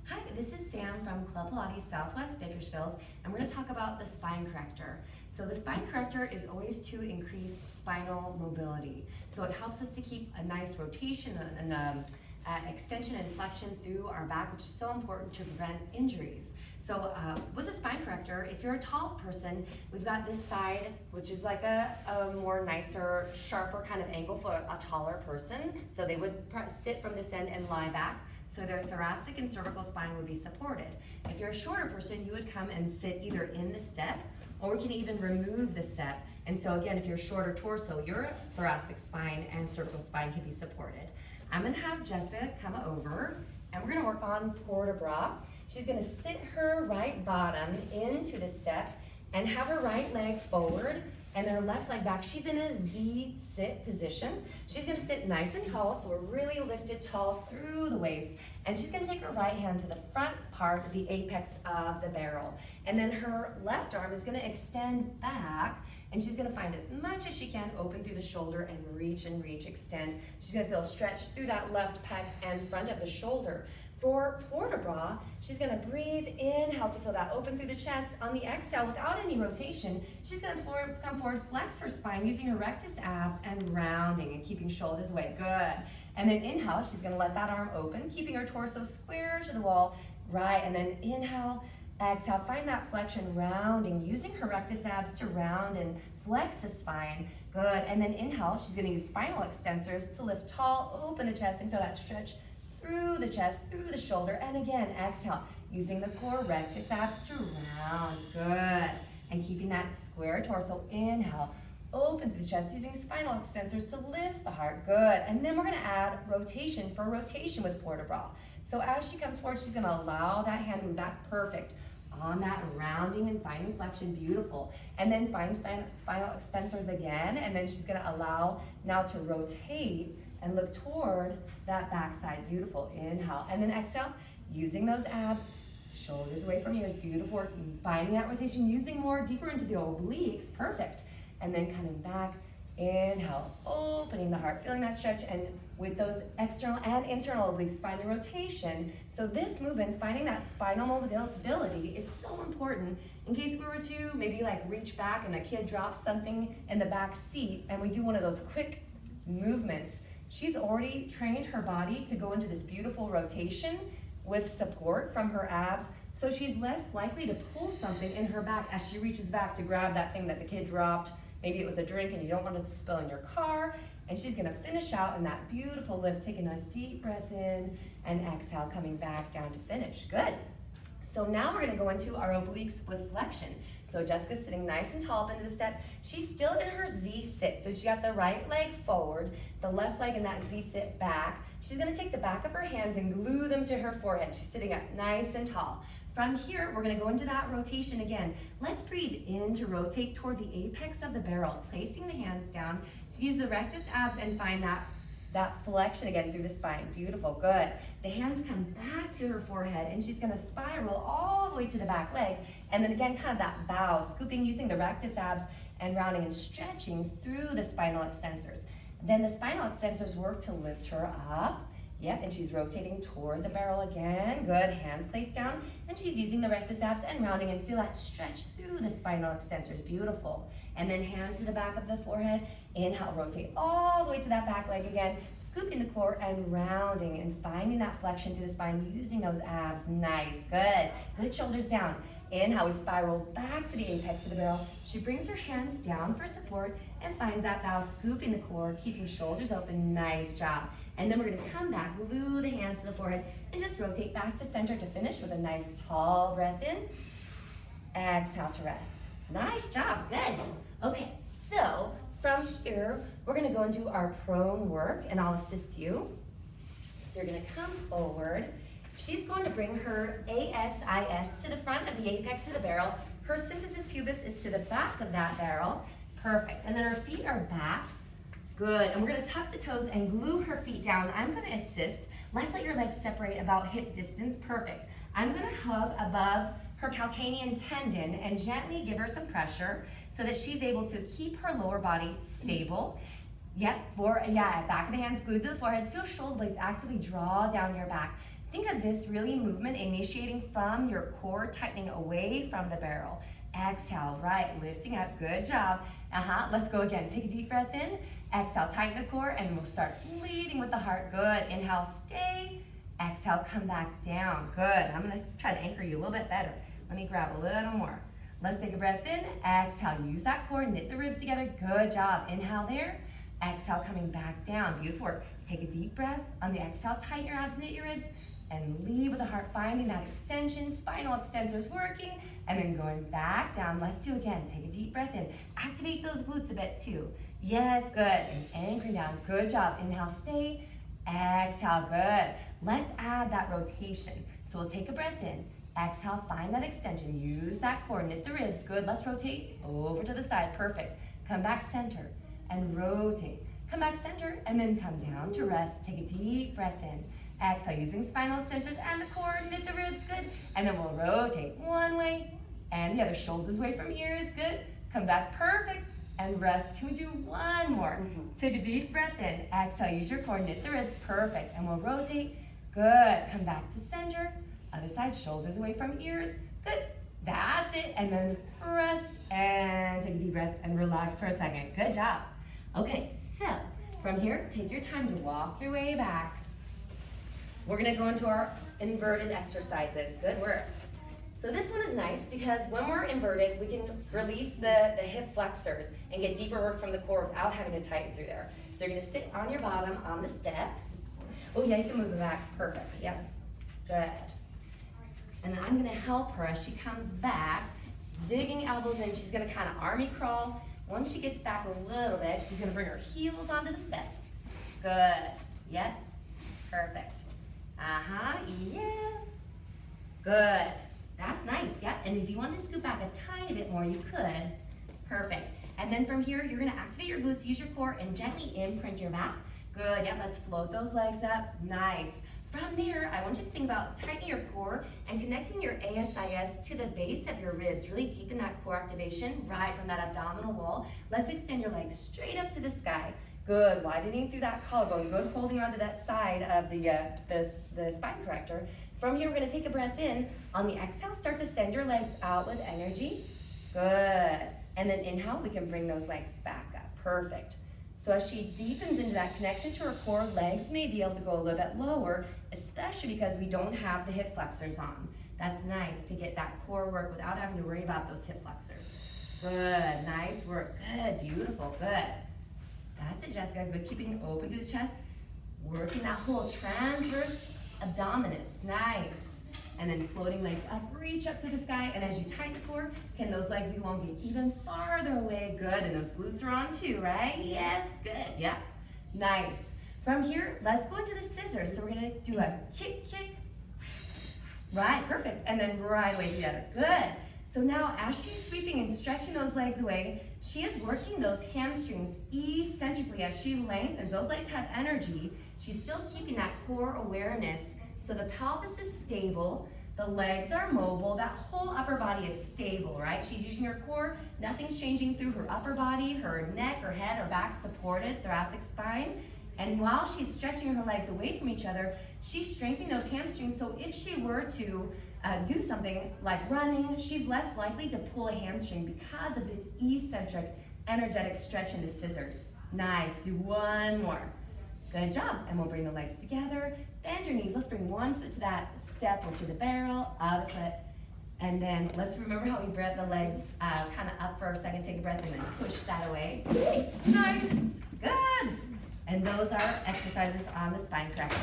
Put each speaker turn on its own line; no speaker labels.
Hi, this is Sam from Club Pilates Southwest Bakersfield, and we're going to talk about the spine corrector. So the spine corrector is always to increase spinal mobility. So it helps us to keep a nice rotation and extension and flexion through our back, which is so important to prevent injuries. So with a spine corrector, if you're a tall person, we've got this side, which is like a more nicer, sharper kind of angle for a taller person. So they would sit from this end and lie back, so their thoracic and cervical spine would be supported. If you're a shorter person, you would come and sit either in the step, or we can even remove the step. And so again, if you're shorter torso, your thoracic spine and cervical spine can be supported. I'm gonna have Jessica come over, and we're gonna work on port de bras. She's gonna sit her right bottom into the step and have her right leg forward and her left leg back. She's in a Z sit position. She's gonna sit nice and tall, so we're really lifted tall through the waist. And she's gonna take her right hand to the front part, the apex of the barrel. And then her left arm is gonna extend back, and she's gonna find as much as she can, open through the shoulder and reach, extend. She's gonna feel stretched through that left pec and front of the shoulder. For port de bras, she's gonna breathe in, help to feel that open through the chest. On the exhale, without any rotation, she's gonna come forward, flex her spine using her rectus abs and rounding and keeping shoulders away, good. And then inhale, she's gonna let that arm open, keeping her torso square to the wall, right, and then inhale, exhale, find that flexion, rounding, using her rectus abs to round and flex the spine, good. And then inhale, she's gonna use spinal extensors to lift tall, open the chest and feel that stretch through the chest, through the shoulder, and again, exhale, using the core rectus abs to round, good. And keeping that square torso, inhale, open through the chest, using spinal extensors to lift the heart, good. And then we're gonna add rotation for rotation with port de bras. So as she comes forward, she's gonna allow that hand to move back, perfect. On that rounding and finding flexion, beautiful. And then find spinal extensors again, and then she's gonna allow now to rotate and look toward that backside, beautiful. Inhale, and then exhale, using those abs, shoulders away from ears, beautiful work. Finding that rotation, using more deeper into the obliques, perfect. And then coming back, inhale, opening the heart, feeling that stretch, and with those external and internal obliques, finding rotation. So this movement, finding that spinal mobility is so important in case we were to maybe like reach back and a kid drops something in the back seat and we do one of those quick movements. She's already trained her body to go into this beautiful rotation with support from her abs, so she's less likely to pull something in her back as she reaches back to grab that thing that the kid dropped. Maybe it was a drink and you don't want it to spill in your car, and she's gonna finish out in that beautiful lift. Take a nice deep breath in and exhale, coming back down to finish, good. So now we're gonna go into our obliques with flexion. So Jessica's sitting nice and tall up into the step. She's still in her Z sit. So she got the right leg forward, the left leg in that Z sit back. She's gonna take the back of her hands and glue them to her forehead. She's sitting up nice and tall. From here, we're gonna go into that rotation again. Let's breathe in to rotate toward the apex of the barrel, placing the hands down to use the rectus abs and find that flexion again through the spine. Beautiful, good. The hands come back to her forehead, and she's gonna spiral all the way to the back leg. And then again, kind of that bow, scooping using the rectus abs and rounding and stretching through the spinal extensors. Then the spinal extensors work to lift her up. Yep, and she's rotating toward the barrel again. Good, hands placed down. And she's using the rectus abs and rounding, and feel that stretch through the spinal extensors, beautiful. And then hands to the back of the forehead. Inhale, rotate all the way to that back leg again. Scooping the core and rounding and finding that flexion through the spine using those abs. Nice, good. Good, shoulders down. Inhale, we spiral back to the apex of the barrel. She brings her hands down for support and finds that bow, scooping the core, keeping shoulders open. Nice job. And then we're gonna come back, glue the hands to the forehead, and just rotate back to center to finish with a nice tall breath in. Exhale to rest. Nice job, good. Okay, so from here, we're gonna go into our prone work, and I'll assist you. So you're gonna come forward. She's going to bring her ASIS to the front of the apex of the barrel. Her symphysis pubis is to the back of that barrel. Perfect. And then her feet are back. Good. And we're going to tuck the toes and glue her feet down. I'm going to assist. Let's let your legs separate about hip distance. Perfect. I'm going to hug above her calcanean tendon and gently give her some pressure so that she's able to keep her lower body stable. Yep, back of the hands glued to the forehead. Feel shoulder blades actively draw down your back. Think of this really movement initiating from your core, tightening away from the barrel. Exhale, right, lifting up, good job. Let's go again. Take a deep breath in. Exhale, tighten the core, and we'll start leading with the heart. Good. Inhale, stay. Exhale, come back down. Good. I'm gonna try to anchor you a little bit better. Let me grab a little more. Let's take a breath in. Exhale, use that core, knit the ribs together. Good job. Inhale there. Exhale, coming back down. Beautiful work. Take a deep breath. On the exhale, tighten your abs, knit your ribs, and lead with the heart, finding that extension, spinal extensors working, and then going back down. Let's do again. Take a deep breath in. Activate those glutes a bit too. Yes, good. And anchoring down. Good job. Inhale, stay. Exhale, good. Let's add that rotation. So we'll take a breath in. Exhale, find that extension. Use that core, knit the ribs. Good. Let's rotate over to the side. Perfect. Come back center and rotate. Come back center and then come down to rest. Take a deep breath in. Exhale, using spinal extensions and the core, knit the ribs, good. And then we'll rotate one way and the other, shoulders away from ears, good. Come back, perfect, and rest. Can we do one more? Take a deep breath in. Exhale, use your core, knit the ribs, perfect. And we'll rotate, good. Come back to center. Other side, shoulders away from ears, good. That's it. And then rest and take a deep breath and relax for a second. Good job. Okay, so from here, take your time to walk your way back. We're gonna go into our inverted exercises. Good work. So this one is nice because when we're inverted, we can release the hip flexors and get deeper work from the core without having to tighten through there. So you're gonna sit on your bottom on the step. Oh yeah, you can move it back. Perfect, yep. Good. And then I'm gonna help her as she comes back, digging elbows in. She's gonna kind of army crawl. Once she gets back a little bit, she's gonna bring her heels onto the step. Good, yep, perfect. Yes. Good. That's nice, yep. And if you want to scoot back a tiny bit more, you could. Perfect. And then from here, you're gonna activate your glutes, use your core, and gently imprint your back. Good, yep, let's float those legs up. Nice. From there, I want you to think about tightening your core and connecting your ASIS to the base of your ribs. Really deepen that core activation right from that abdominal wall. Let's extend your legs straight up to the sky. Good, widening through that collarbone. Good, holding onto that side of the spine corrector. From here, we're gonna take a breath in. On the exhale, start to send your legs out with energy. Good. And then inhale, we can bring those legs back up. Perfect. So as she deepens into that connection to her core, legs may be able to go a little bit lower, especially because we don't have the hip flexors on. That's nice to get that core work without having to worry about those hip flexors. Good, nice work. Good, beautiful, good. That's it, Jessica. Good, keeping open through the chest. Working that whole transverse abdominis. Nice. And then floating legs up, reach up to the sky. And as you tighten the core, can those legs elongate even farther away? Good. And those glutes are on too, right? Yes, good. Yeah. Nice. From here, let's go into the scissors. So we're going to do a kick, kick. Right, perfect. And then right away together. Good. So now as she's sweeping and stretching those legs away, she is working those hamstrings eccentrically as she lengthens. Those legs have energy. She's still keeping that core awareness. So the pelvis is stable, the legs are mobile, that whole upper body is stable, right? She's using her core, nothing's changing through her upper body, her neck, her head, her back supported, thoracic spine. And while she's stretching her legs away from each other, she's strengthening those hamstrings. So if she were to do something like running, she's less likely to pull a hamstring because of this eccentric, energetic stretch in the scissors. Nice, do one more. Good job, and we'll bring the legs together. Bend your knees, let's bring one foot to that step or to the barrel, other foot. And then let's remember how we brought the legs kind of up for a second, take a breath, and then push that away. Nice, good. And those are exercises on the spine corrector.